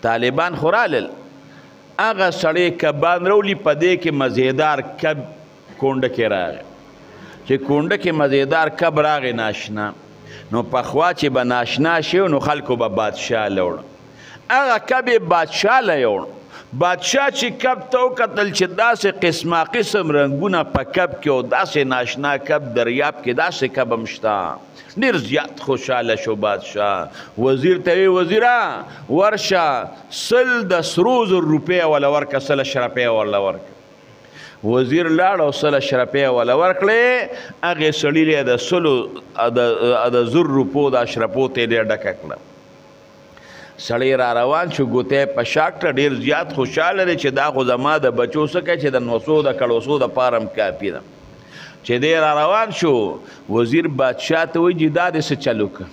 طالبان خو رالل هغه سړی کبان راولي په دې کې مزیدار کب کونډه کې راغی چې کونډه کې مزیدار کب راغی ناشنا نو پخوا چې به ناشنا شي نو خلکو به بادشاه لوړ هغه کب یې بادشاه له یوړ بادشاه چې کب ته وکتل چې داسې قسمه قسم رنګونه په کب کې او داسې ناشنا کب دریاب کې داسې کب هم شته ډېر زیات خوشحاله شو بادشاه وزیر ته وی وزیره ورشه 100 د سرو زر روپۍ وله ورکړه 100 اشرفۍ وله ورکړه وزیر لاړ او 100 اشرفۍ وله ورکړې هغې سړي د 100 زر روپو د اشرفو ته یې ډکه کړه سړی را روان شو ګوتی په شاک ته ډېر زیات خوشحاله دی چې دا خو زما د بچو څه کوي چې د نوسو د کړوسو دپاره هم کافي ده چې دی را روان شو وزیر بادشاه ته وایي چې دا دې څه چل وکړه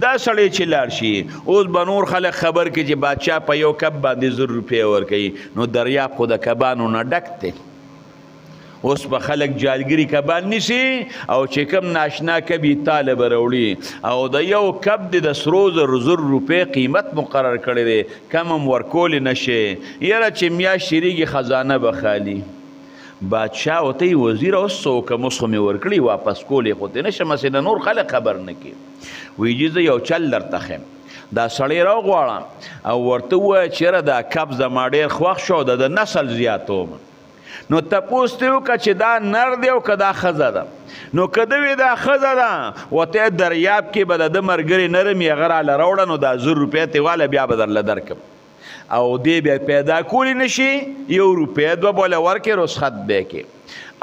دا سړی چې لاړ شي اوس به نور خلک خبر کړي چې بادشاه په یو کب باندې 100 روپۍ ورکوي نو دریاب خو د کبانو نه ډک دی اوس به خلک جالګري کبان نیسي او چې کوم ناشنا کب یې تاله به راوړي او د یو کب د سرو زر روپۍ قیمت مقرر کړی دی کم هم ورکولی نشي یاره چې میاشت تېرېږي خزانه به خالي بادشاه ورته یې وزیر اوس څه وکړم اوس خو مې ورکړي واپس کولی خو ته نشم هسې د نور خلک خبر نه کړي وایي چې زه یو چل درته ښیم دا سړی راوغواړه او ورته ووایه چې یاره دا کب زما ډېر خوښ شو د نسل زیاتوم نو تپوس ته وکړه چې دا نر دی او که دا ښځه ده نو که ده وي دا ښځه ده ورته دریاب کې به د ده ملګري نرم یې هغه راله راوړه نو دا 100 روپۍ ته واله بیا به درله درکړم او دې بیا پیدا کولی نشي 1 روپۍ 2 به له ورکړې رسخت به کې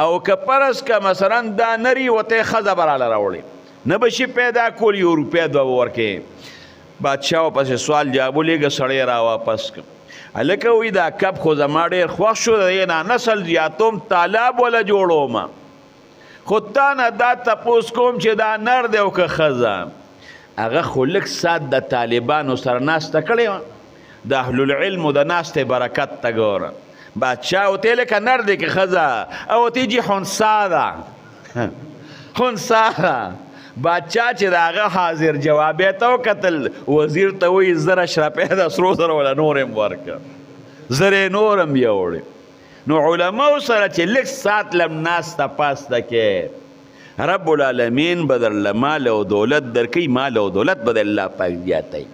او که فرض که مثلا دا نري ورته ښځه به راله راوړې نه به شي پیدا کولی 1 روپۍ 2 به ورکړې بادشاه ورپسې سوال جواب ولېږه سړی را واپس کړ هلکه وایي دا کب خو زما ډېر خوښ شو د دې نه نسل زیاتوم تالاب وله جوړوم خو تا نه دا تپوس کوم چې دا نر دی او که ښځه هغه خو لږ ساعت د طالبانو سره ناسته کړې وه د اهلالعلمو د ناستې برکت ته ګوره بادشاه ورته لکه نر دی که ښځه او ورته جي خنثی ده خنثی ده بادشاه چې د هغه حاضر جوابی ته وکتل وزیر ته وایي 100 اشرفۍ د سرو زرو وله نور هم ورکړه 100 نور هم یوړې نو علماو سره چې لږ ساعت لم ناسته پاسته کې رب العالمین به درله مال او دولت درکوي مال او دولت به د الله پاک زیاتی